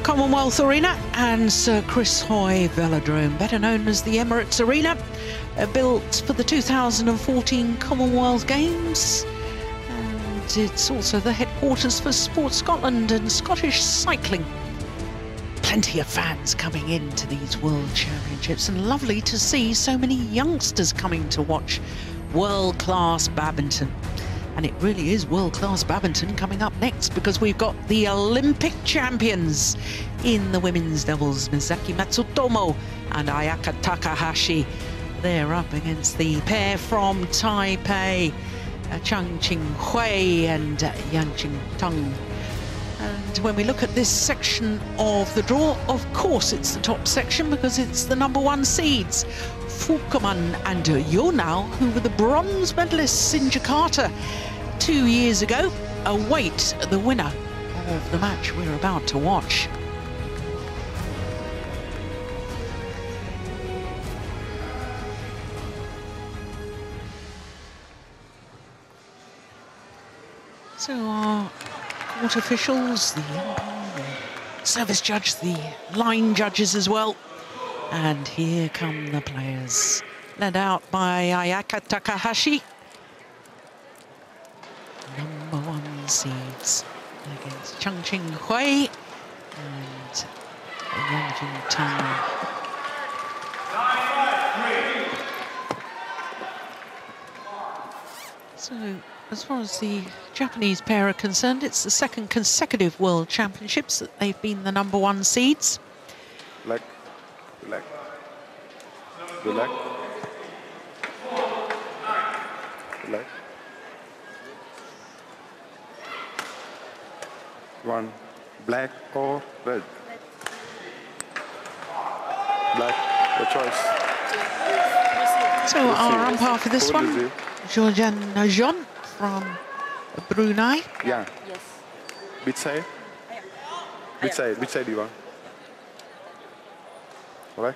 the Commonwealth Arena and Sir Chris Hoy Velodrome, better known as the Emirates Arena, built for the 2014 Commonwealth Games. And it's also the headquarters for Sport Scotland and Scottish cycling. Plenty of fans coming into these World Championships, and lovely to see so many youngsters coming to watch world-class badminton. And it really is world-class badminton coming up next, because we've got the Olympic champions in the women's doubles, Misaki Matsutomo and Ayaka Takahashi. They're up against the pair from Taipei, Chang and Yang Tong. And when we look at this section of the draw, of course it's the top section, because it's the #1 seeds, Fukuman and Yonao, who were the bronze medalists in Jakarta 2 years ago, await the winner of the match we're about to watch. So our court officials, the umpire, the service judge, the line judges as well. And here come the players, led out by Ayaka Takahashi. #1 seeds against Chang and Yang Tong. So, as far as the Japanese pair are concerned, it's the second consecutive World Championships that they've been the #1 seeds. Black. Black. Black. One, black or red? Black, the choice. So our umpire for this one, Georgian Najon from Brunei. Yeah. Yes. Which side? Which side? Which side do you want? All right.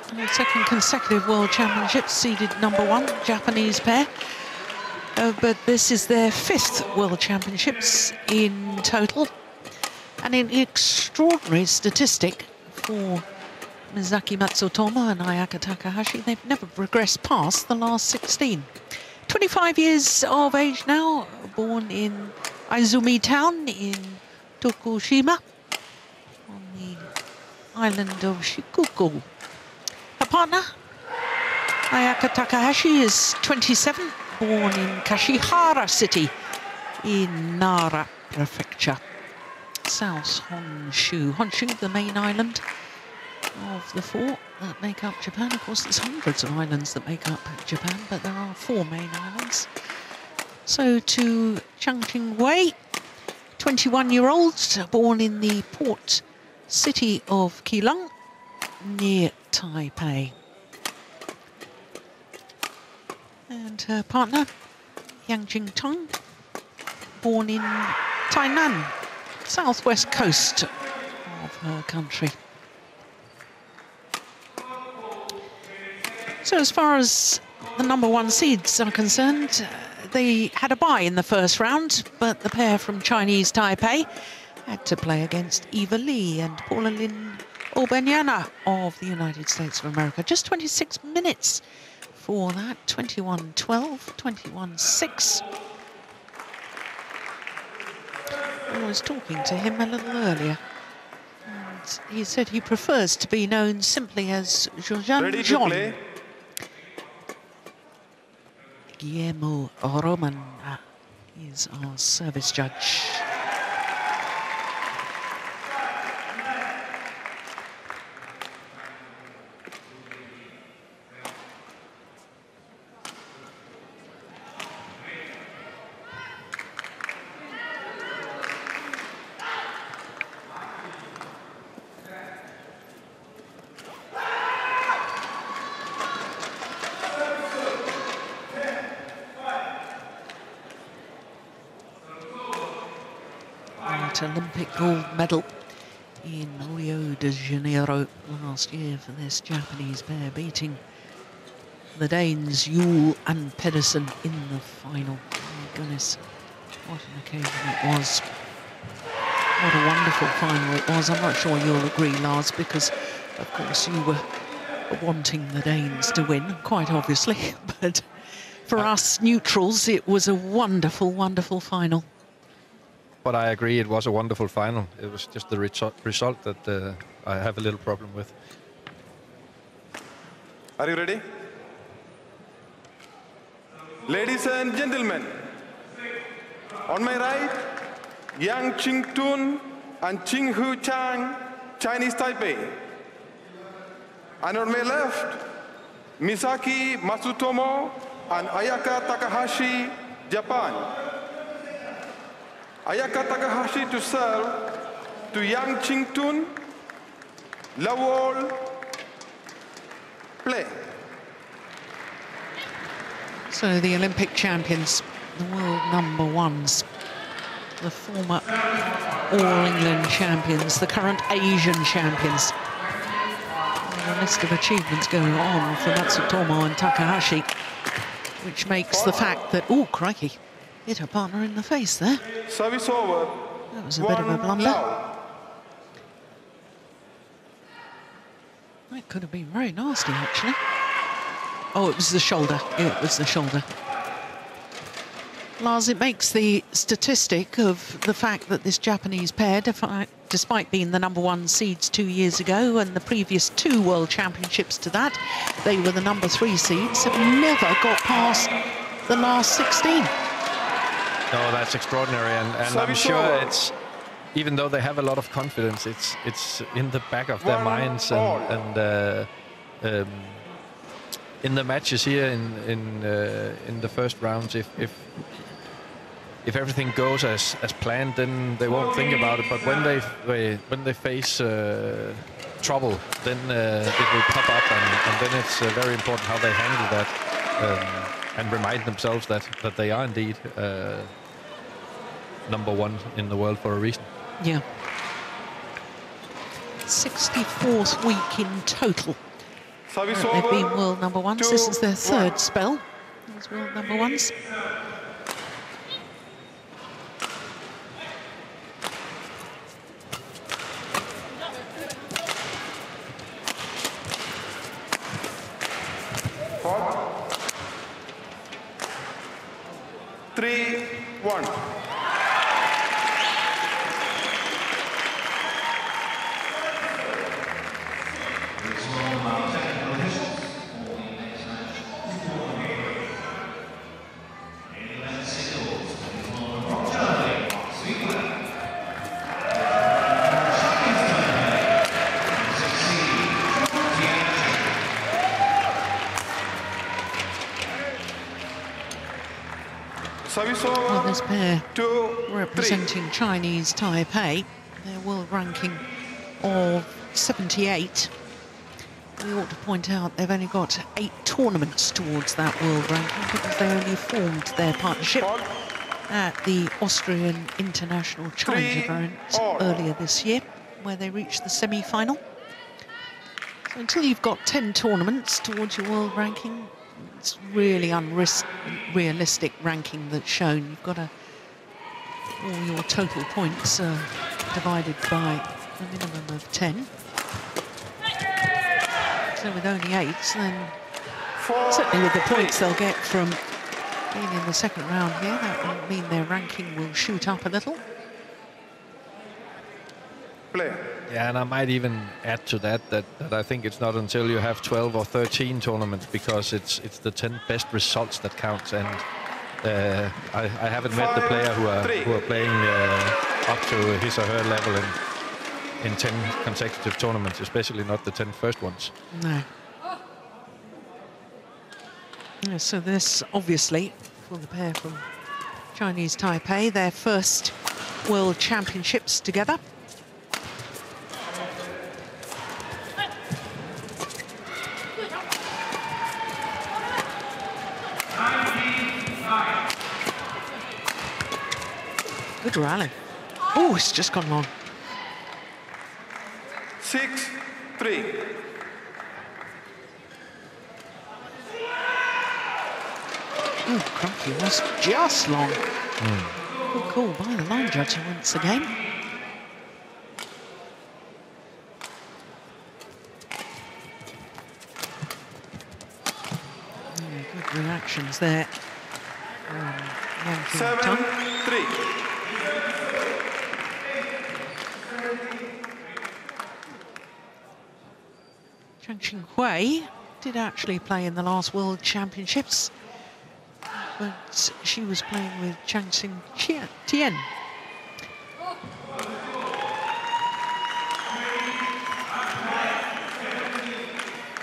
The second consecutive World Championships, seeded #1, Japanese pair. But this is their 5th World Championships in total. And an extraordinary statistic for Misaki Matsutomo and Ayaka Takahashi. They've never progressed past the last 16. 25 years of age now, born in Aizumi Town in Tokushima on the island of Shikoku. Her partner, Ayaka Takahashi, is 27, born in Kashihara City in Nara Prefecture, South Honshu. Honshu, the main island of the 4 that make up Japan. Of course, there's hundreds of islands that make up Japan, but there are 4 main islands. So to Chang Wei, 21-year-old, born in the port city of Keelung, near Taipei. And her partner, Yang Tong, born in Tainan, southwest coast of her country. So as far as the #1 seeds are concerned, they had a bye in the first round, but the pair from Chinese Taipei had to play against Eva Lee and Paula Lynn Obenyana of the United States of America. Just 26 minutes for that, 21-12, 21-6. I was talking to him a little earlier, and he said he prefers to be known simply as Georgian John. Guillermo Roman is our service judge. Olympic gold medal in Rio de Janeiro last year for this Japanese pair, beating the Danes Yule and Pedersen in the final. Oh my goodness, What an occasion it was. What a wonderful final it was. I'm not sure you'll agree, Lars, because, of course, you were wanting the Danes to win, quite obviously. But for us neutrals, it was a wonderful, wonderful final. But I agree, it was a wonderful final. It was just the result that I have a little problem with. Are you ready? Ladies and gentlemen, on my right, Yang Qingtun and Ching Chang, Chinese Taipei. And on my left, Misaki Matsutomo and Ayaka Takahashi, Japan. Ayaka Takahashi to serve to Yang Qingtun, love all, play. So the Olympic champions, the world number ones, the former All-England champions, the current Asian champions. And a list of achievements going on for Matsutomo and Takahashi, which makes the fact that, oh, crikey, hit her partner in the face there. Service over. That was a bit of a blunder. That could have been very nasty, actually. Oh, it was the shoulder. It was the shoulder. Lars, it makes the statistic of the fact that this Japanese pair, despite being the #1 seeds 2 years ago and the previous 2 World Championships to that, they were the #3 seeds, have never got past the last 16. No, that's extraordinary, and I'm sure it's, even though they have a lot of confidence, it's in the back of their minds, and in the matches here in the first rounds, if everything goes as planned, then they won't think about it. But when they face trouble, then it will pop up, and then it's very important how they handle that, and remind themselves that they are indeed #1 in the world for a reason. Yeah. 64th week in total. They've been world #1s. This is their 3rd spell as world #1s. Well, this pair representing Chinese Taipei, their world ranking of 78. We ought to point out they've only got 8 tournaments towards that world ranking because they only formed their partnership at the Austrian International Challenge event earlier this year, where they reached the semi-final. So until you've got 10 tournaments towards your world ranking, it's really unrealistic ranking that's shown. You've got all your total points divided by a minimum of 10. So with only 8, then certainly with the points they'll get from being in the second round here, that will mean their ranking will shoot up a little. Play. Yeah, and I might even add to that I think it's not until you have 12 or 13 tournaments, because it's the 10 best results that counts. And I haven't met the player who are playing up to his or her level in 10 consecutive tournaments, especially not the 10 first ones. No. Yeah, so this, obviously, for the pair from Chinese Taipei, their first World Championships together. Good rally. Oh, it's just gone long. 6-3. Oh, crikey, that's just long. Good call by the line judge once again. Good reactions there. 7-3. Chang did actually play in the last World Championships, but she was playing with Chang Tien.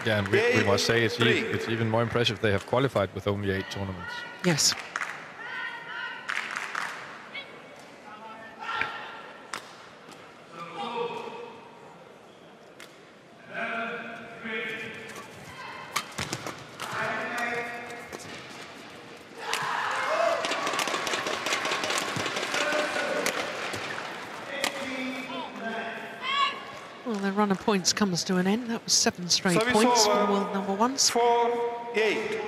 Yeah, and we must say it's even more impressive they have qualified with only 8 tournaments. Yes. Well, their run of points comes to an end. That was 7 straight points for world number ones. 4-8.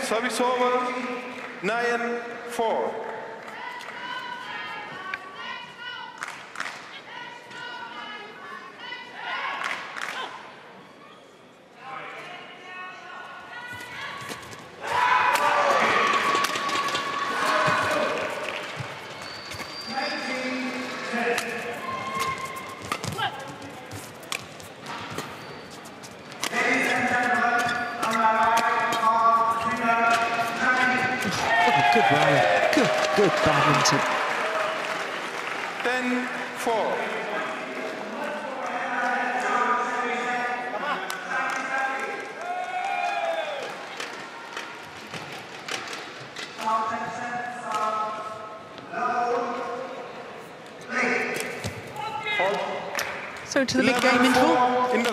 Service over, 9-4. Good rally. Good badminton. 10-4. So to the big game interval. 10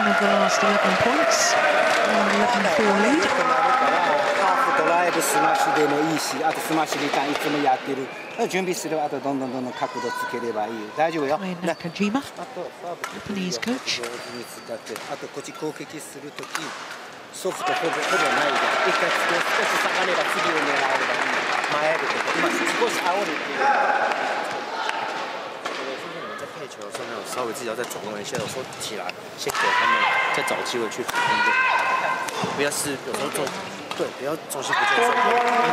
of the last 11 points. 11-4 lead. ドライブスマッシュでもいいし、あとスマッシュリターンいつもやってる。準備すればあとどんどん角度つければいい。大丈夫よ。Nakajima, Japanese coach. 上手に使って、あとこっち攻撃するとき、ソフトほぼないで、一回少し下がれば次を狙えばいい。前で今少し煽るっていう。在配球的时候，稍微自己要再转动一下，有时候起来，先给他们再找机会去反攻，不要是有时候做。 对，不要重心不正，硬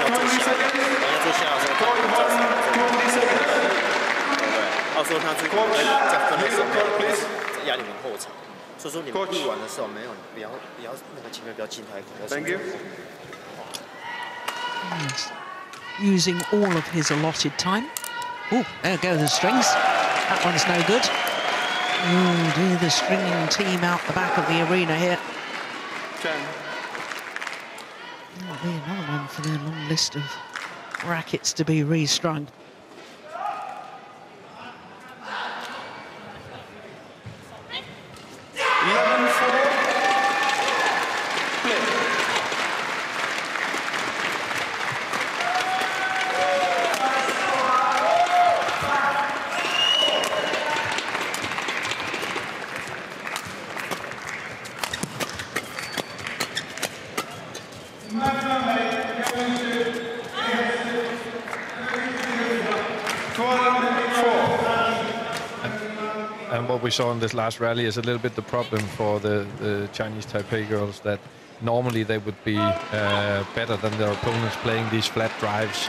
要坐下，人家坐下的时候，他不知道什么，对不对？到时候他在分的时候，在压你们后场，所以说你们录完的时候没有，不要那个前面不要进太快。Thank you. Using all of his allotted time. Oh, there go the strings. That one's no good. Oh dear, the stringing team out the back of the arena here. Chang. That'll be another one for their long list of rackets to be restrung. And what we saw in this last rally is a little bit the problem for the Chinese Taipei girls, that normally they would be better than their opponents playing these flat drives,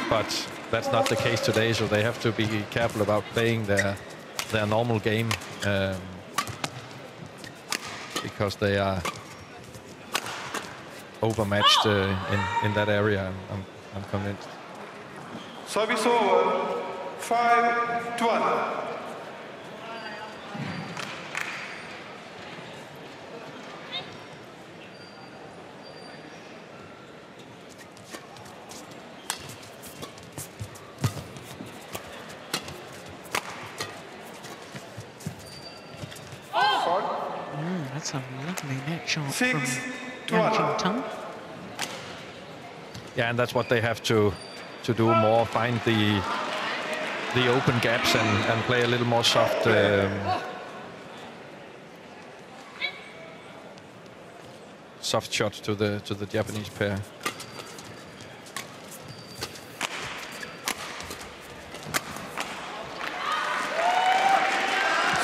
but that's not the case today, so they have to be careful about playing their normal game, because they are overmatched in that area, I'm convinced. Service over, 5-12. That's a lovely net shot 6-12. from Yang. Yeah, and that's what they have to to do more, find the open gaps and play a little more soft. Soft shot to the Japanese pair.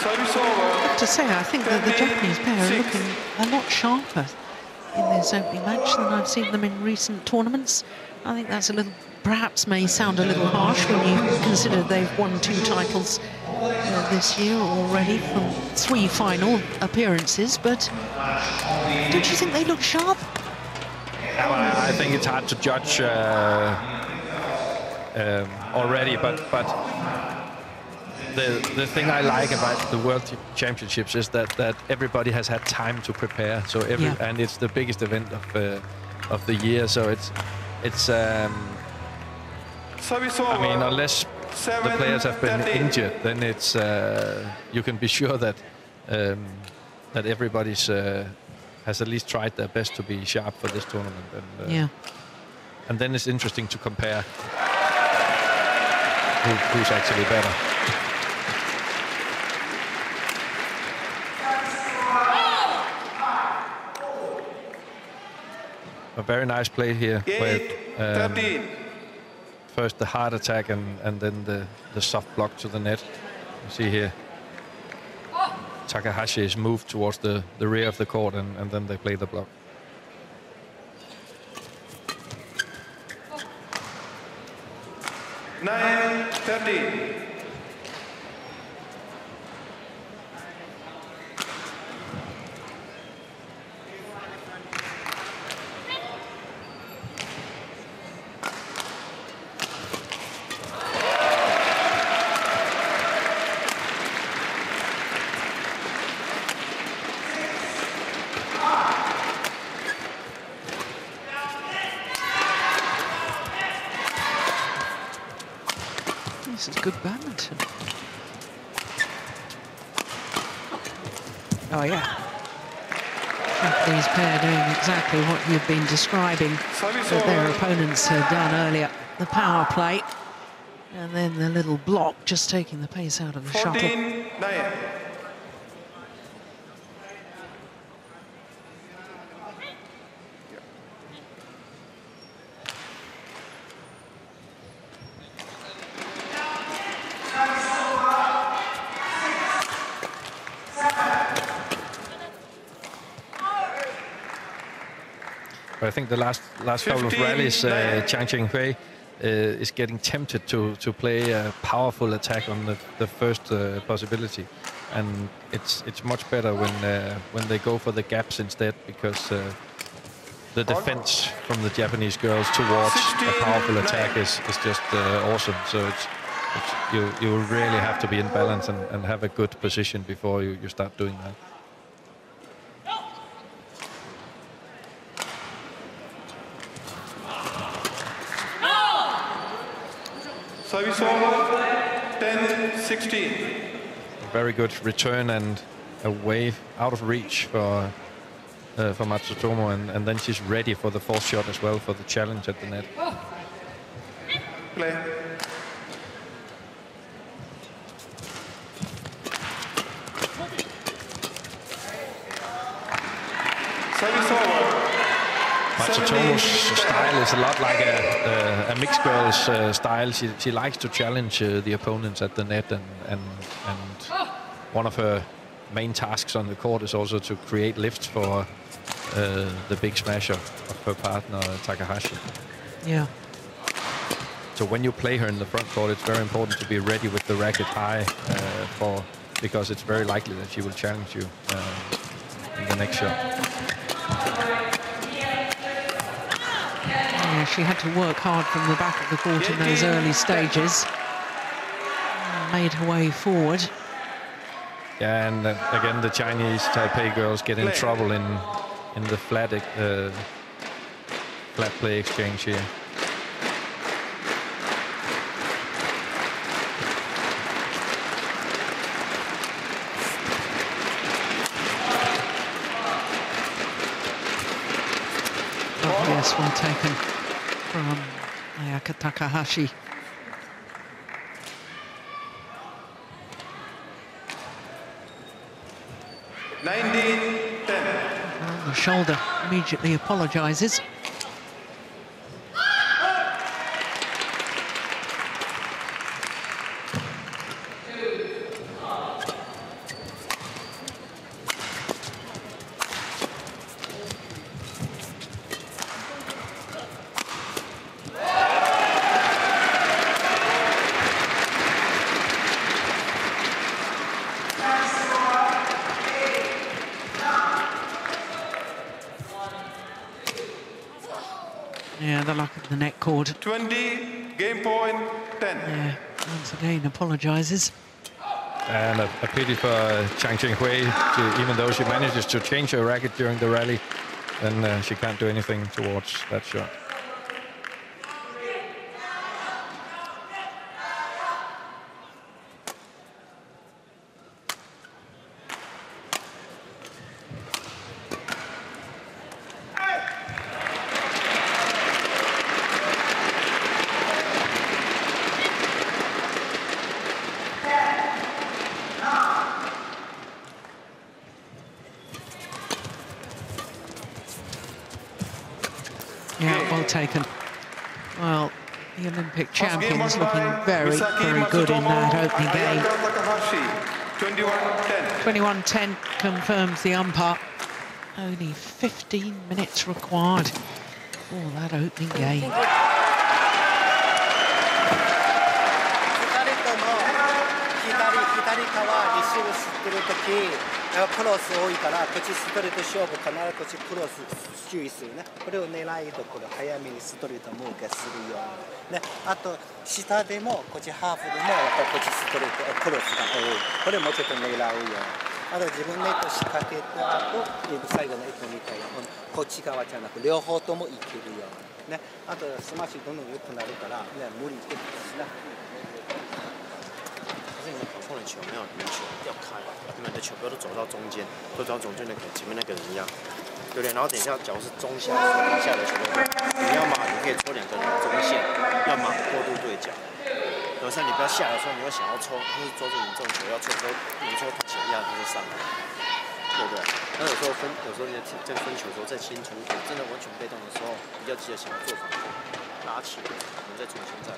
I have to say, I think that the Japanese pair are looking a lot sharper in this opening match than I've seen them in recent tournaments. I think that's a little, perhaps may sound a little harsh when you consider they've won 2 titles this year already from 3 final appearances, but don't you think they look sharp? I think it's hard to judge already, but the thing I like about the World Championships is that everybody has had time to prepare. So and it's the biggest event of the year. So it's I mean, unless the players have been injured, then it's you can be sure that that everybody's has at least tried their best to be sharp for this tournament. And, and then it's interesting to compare who's actually better. A very nice play here with first the hard attack and then the soft block to the net. You see here Takahashi is moved towards the rear of the court and then they play the block. This is good badminton. Oh yeah. Japanese pair doing exactly what you've been describing that their opponents had done earlier. The power play and then the little block just taking the pace out of the shuttle. I think the last couple of rallies, Chang is getting tempted to play a powerful attack on the first possibility, and it's much better when they go for the gaps instead, because the defense from the Japanese girls towards a powerful attack is just awesome. So you really have to be in balance and have a good position before you start doing that. Service over, 10-16. Very good return and away, out of reach for Matsutomo, and then she's ready for the 4th shot as well, for the challenge at the net. Play. Service over. Matsutomo's style is a lot like a mixed girl's style. She likes to challenge the opponents at the net, and one of her main tasks on the court is also to create lifts for the big smasher of her partner Takahashi. Yeah. So when you play her in the front court, it's very important to be ready with the racket high, because it's very likely that she will challenge you in the next shot. Yeah, she had to work hard from the back of the court in those early stages. Made her way forward. Yeah, and again, the Chinese Taipei girls get in trouble in the flat play exchange here. Oh, yes, well taken from Ayaka Takahashi. The shoulder immediately apologises. Yeah, the luck of the net cord. 20, game point, 10. Yeah, once again apologises. And a pity for Chang even though she manages to change her racket during the rally, then she can't do anything towards that shot. Yeah, well taken. Well, the Olympic champions looking very, very good in that opening game. 21-10 confirms the umpire. Only 15 minutes required for that opening game. クロス多いからこっちストレート勝負必ずこっちクロス注意するね。これを狙いどころ早めにストレートムーブするようにね。あと下でもこっちハーフでもやっぱりこっちストレートクロスが多い。これもちょっと狙うように。あと自分ネット仕掛けた後最後の1本みたいなこっち側じゃなく両方ともいけるようにね。あとスマッシュどんどん良くなるからね無理してですね。 碰的球没有离球要开，你们的球不要都走到中间，都走到中间的跟前面那个人一样，对不对？然后等一下，假如是中下下的球，你要嘛你可以抽2个人中线，要么过度对角。有时候你不要下的时候，你会想要抽，但是抓住你这种球要抽的时候，你抽他起压他就上来，对不对？那有时候你在分球的时候再清楚一点，真的完全被动的时候，比较记得想要做反攻，拉起来，我们再重新再来。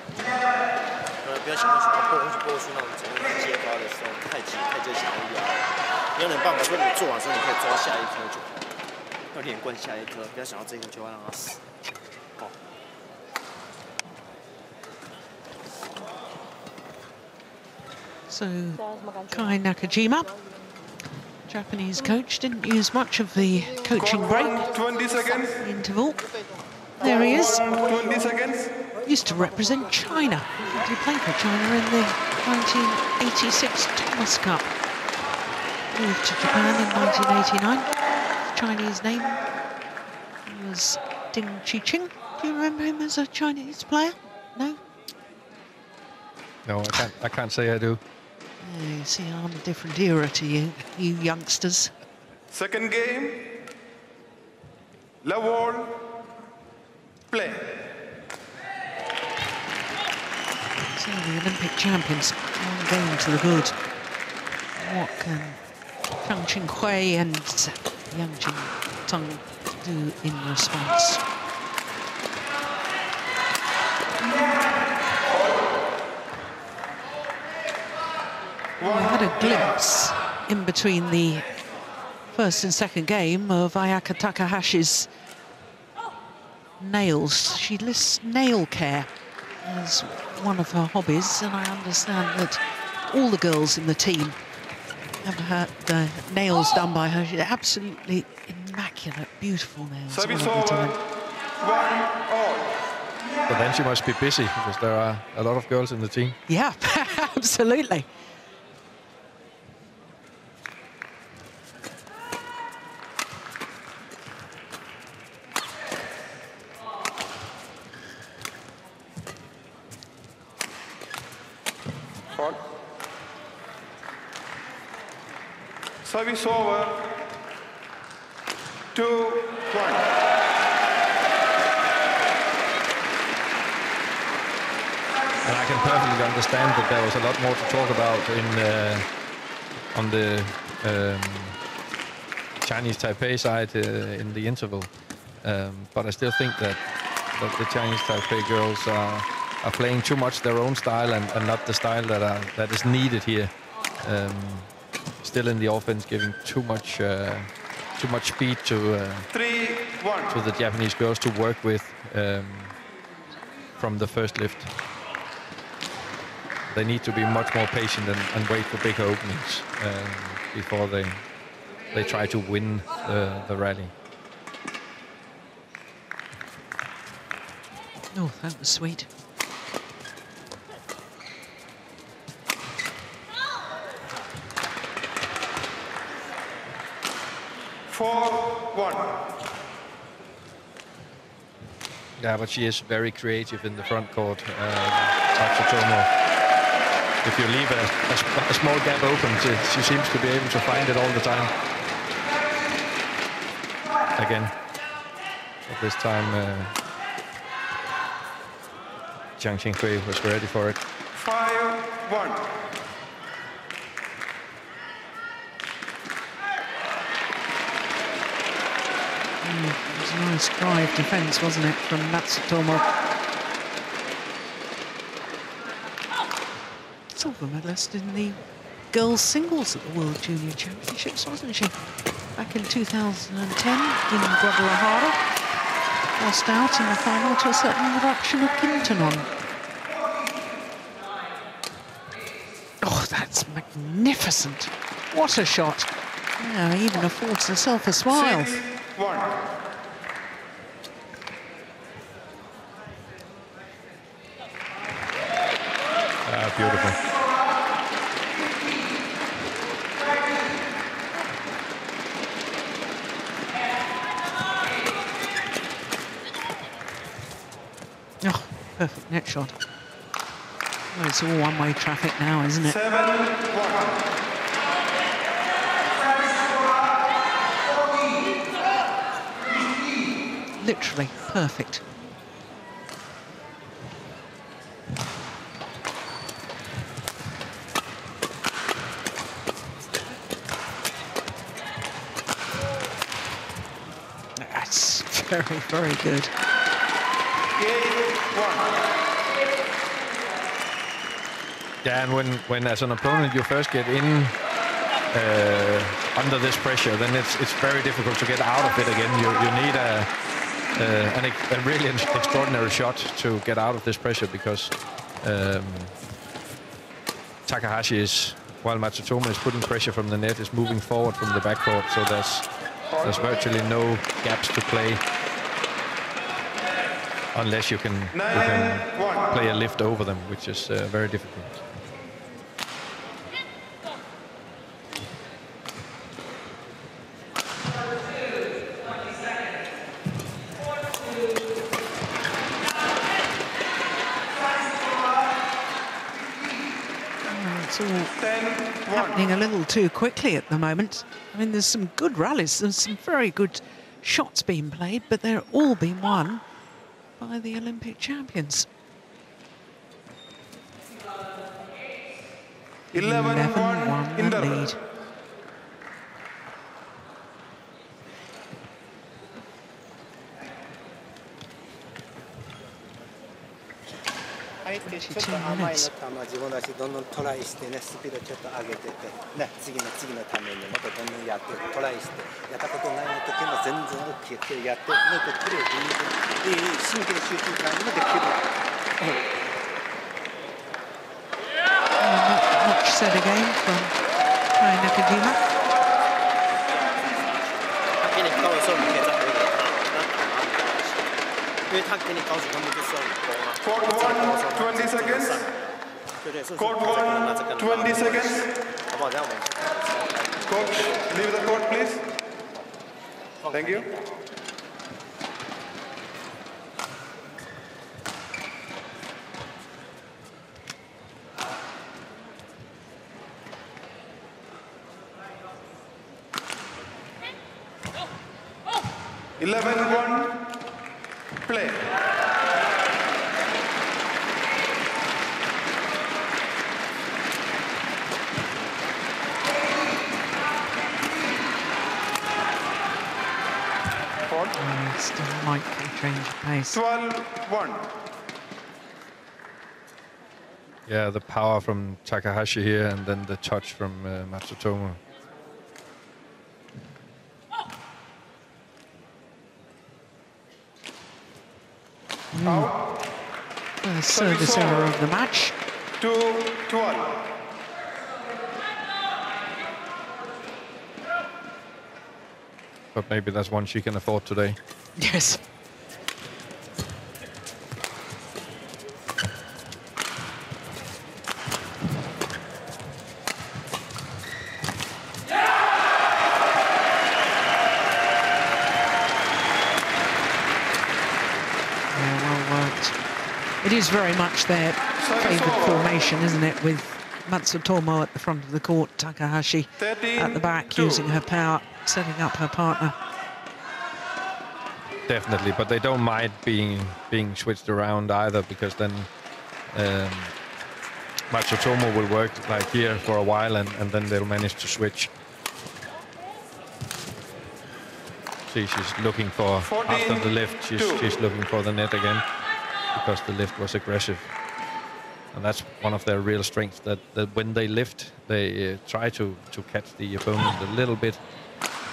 不要想到想要过去那种整个接高的时候太急就想要压，你要有办法说你做完之后你可以抓下一颗就好，要连贯下一颗，不要想到这一颗就要让它死。好。So Kai Nakajima, Japanese coach, didn't use much of the coaching break. 20 seconds. Interval. There he is. 20 seconds. Used to represent China. He played for China in the 1986 Thomas Cup. Moved to Japan in 1989. Chinese name was Ding Ching. Do you remember him as a Chinese player? No? No, I can't say I do. You see, I'm a different era to you youngsters. Second game. Level. Play. So the Olympic champions, one game to the good. What can Chang Qinghui and Yang Jingtong do in response? I had a glimpse in between the first and second game of Ayaka Takahashi's nails. She lists nail care as one of her hobbies, and I understand that all the girls in the team have had the nails done by her. She's absolutely immaculate, beautiful nails all the time. But then she must be busy because there are a lot of girls in the team. Yeah, absolutely. Service over. 2-1. And I can perfectly understand that there was a lot more to talk about on the Chinese Taipei side in the interval. But I still think that the Chinese Taipei girls are playing too much their own style and not the style that is needed here. Still in the offense, giving too much speed to the Japanese girls to work with from the first lift. They need to be much more patient and wait for bigger openings before they try to win the rally. Oh, that was sweet. Yeah, but she is very creative in the front court, Matsutomo. If you leave a small gap open, she seems to be able to find it all the time. Again, at this time, Chang was ready for it. 5-1. It was a nice drive defence, wasn't it, from Matsutomo? Silver medalist in the girls' singles at the World Junior Championships, wasn't she? Back in 2010 in Guadalajara. Lost out in the final to a certain reduction of Kintanon. Oh, that's magnificent. What a shot. Yeah, even affords herself a smile. 6-1. Beautiful. Oh, perfect net shot. Well, it's all one-way traffic now, isn't it? 7-1. Literally perfect. That's very, very good. Yeah, and when as an opponent you first get in under this pressure, then it's very difficult to get out of it again. You need a really extraordinary shot to get out of this pressure, because Takahashi is, while Matsutomo is putting pressure from the net, is moving forward from the backcourt, so there's virtually no gaps to play unless you can play a lift over them, which is very difficult. It's all happening a little too quickly at the moment. I mean, there's some good rallies, there's some very good shots being played, but they're all being won by the Olympic champions. 11-1 in the lead. Much said again from Nakajima. 20 seconds. Court 1, 20 seconds. Coach, leave the court, please. Thank you. Play. slight change of pace. 12-1. Yeah, the power from Takahashi here, and then the touch from Matsutomo. The service error of the match. 2-12. But maybe that's one she can afford today. Yes. It is very much their favourite formation, isn't it, with Matsutomo at the front of the court, Takahashi at the back, using her power, setting up her partner. Definitely, but they don't mind being switched around either, because then Matsutomo will work like here for a while, and then they'll manage to switch. See, she's looking for, after the lift, she's looking for the net again, because the lift was aggressive. And that's one of their real strengths, that when they lift, they try to catch the opponent a little bit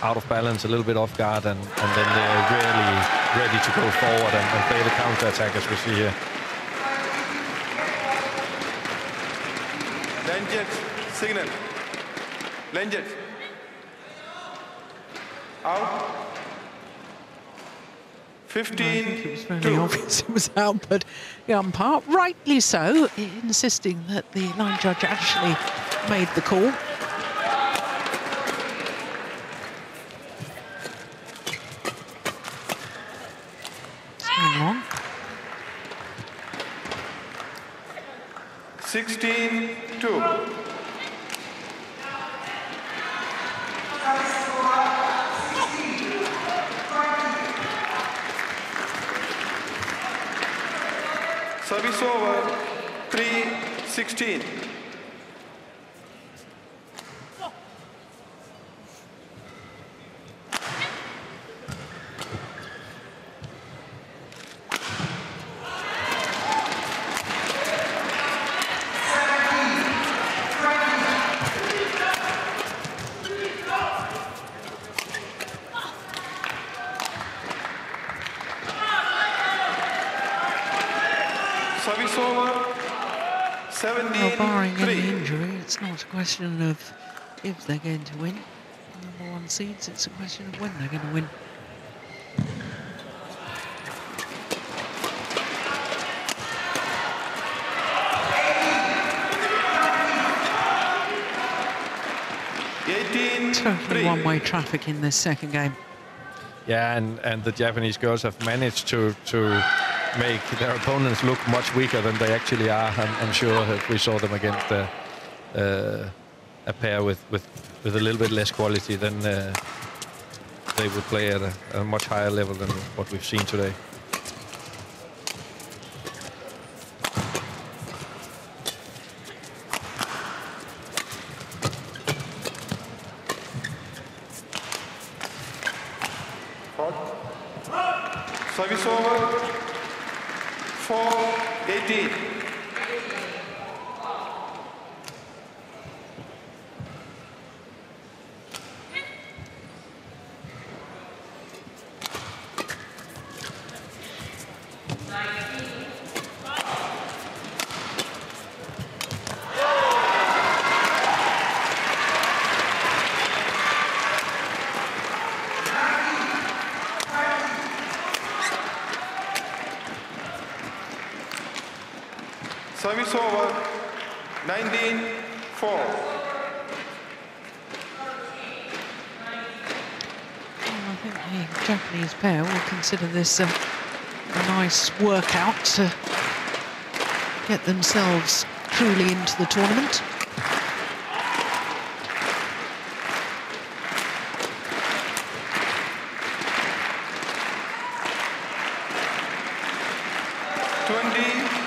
out of balance, a little bit off guard, and then they're really ready to go forward and play the counter-attack, as we see here. Lenjet, signal. Lenjet. Out. 15. It was very obvious it was out, but the umpire, rightly so, insisting that the line judge actually made the call. Long. 16-2. Service over, 3-16. Service over, 17-3. Well, barring any injury, it's not a question of if they're going to win. Number one seeds, it's a question of when they're going to win. Totally one-way traffic in this second game. Yeah, and the Japanese girls have managed to make their opponents look much weaker than they actually are. I'm sure if we saw them against a pair with a little bit less quality, then they would play at a much higher level than what we've seen today. Service over, 4-18. Service over, 19-4. I think the Japanese pair will consider this a nice workout to get themselves truly into the tournament.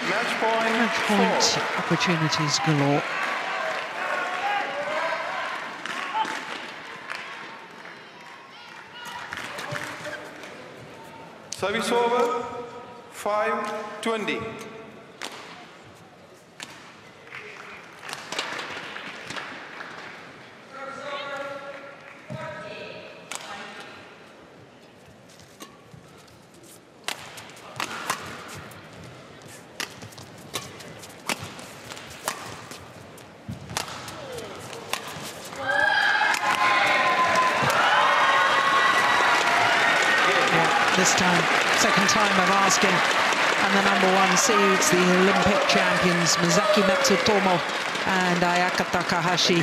Match point opportunities galore. Service over, 5-20. This time, second time of asking, and the #1 seeds, the Olympic champions Misaki Matsutomo and Ayaka Takahashi,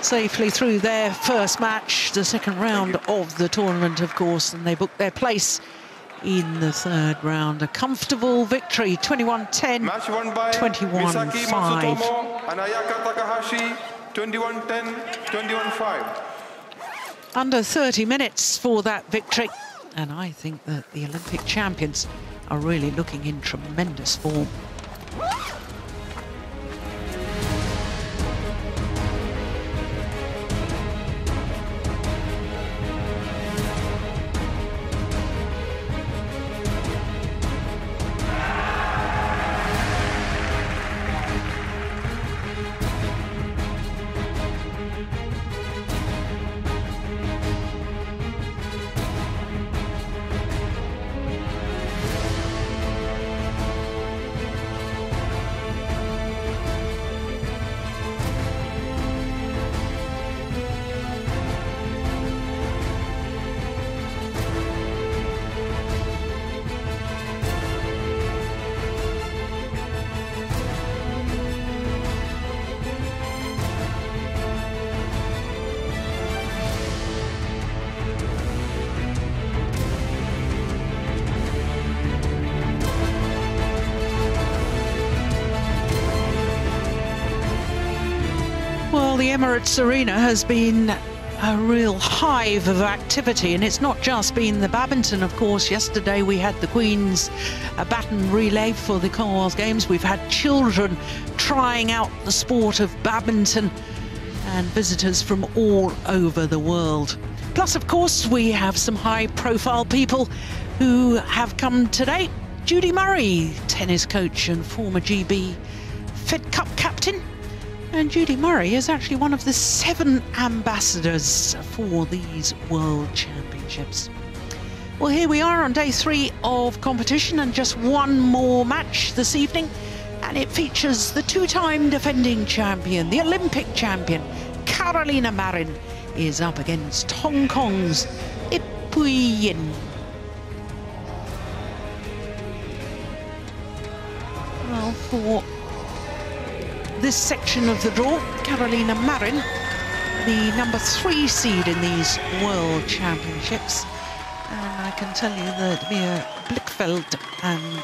safely through their first match, the second round of the tournament, of course, and they booked their place in the third round. A comfortable victory, 21-10, Match won by 21-5. Misaki Matsutomo and Ayaka Takahashi, 21-10, 21-5. Under 30 minutes for that victory. And I think that the Olympic champions are really looking in tremendous form. Well, the Emirates Arena has been a real hive of activity, and it's not just been the badminton, of course. Yesterday we had the Queen's baton relay for the Commonwealth Games. We've had children trying out the sport of badminton and visitors from all over the world. Plus, of course, we have some high-profile people who have come today. Judy Murray, tennis coach and former GB Fed Cup captain. And Judy Murray is actually one of the 7 ambassadors for these World Championships. Well, here we are on day 3 of competition, and just one more match this evening. And it features the 2-time defending champion, the Olympic champion, Carolina Marin, is up against Hong Kong's Ip Puyin. Well, for this section of the draw, Carolina Marin, the #3 seed in these World Championships. And I can tell you that Mia Blickfeld and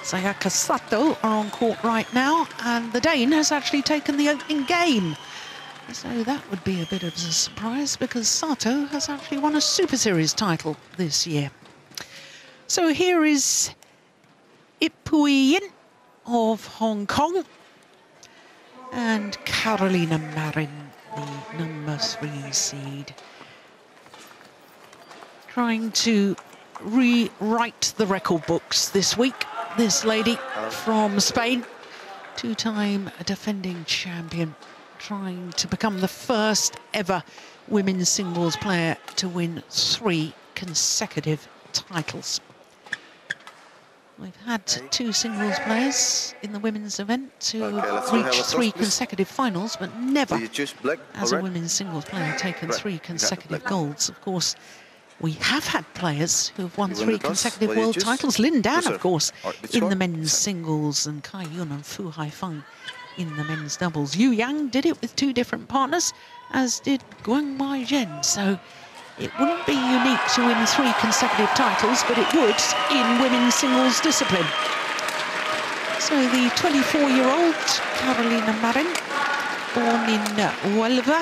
Sayaka Sato are on court right now, and the Dane has actually taken the opening game. So that would be a bit of a surprise, because Sato has actually won a Superseries title this year. So here is Ip Puyin of Hong Kong, and Carolina Marin, the #3 seed, trying to rewrite the record books this week. This lady from Spain, 2-time defending champion, trying to become the first ever women's singles player to win 3 consecutive titles. We've had 2 singles players in the women's event to reach 3 consecutive finals, but never as a women's singles player taken 3 consecutive golds. Of course, we have had players who have won 3 consecutive world titles. Lin Dan, of course, in the men's singles, and Kai Yun and Fu Haifeng in the men's doubles. Yu Yang did it with 2 different partners, as did Guang Wai Zhen. So it wouldn't be unique to win 3 consecutive titles, but it would in women's singles discipline. So the 24-year-old Carolina Marin, born in Huelva,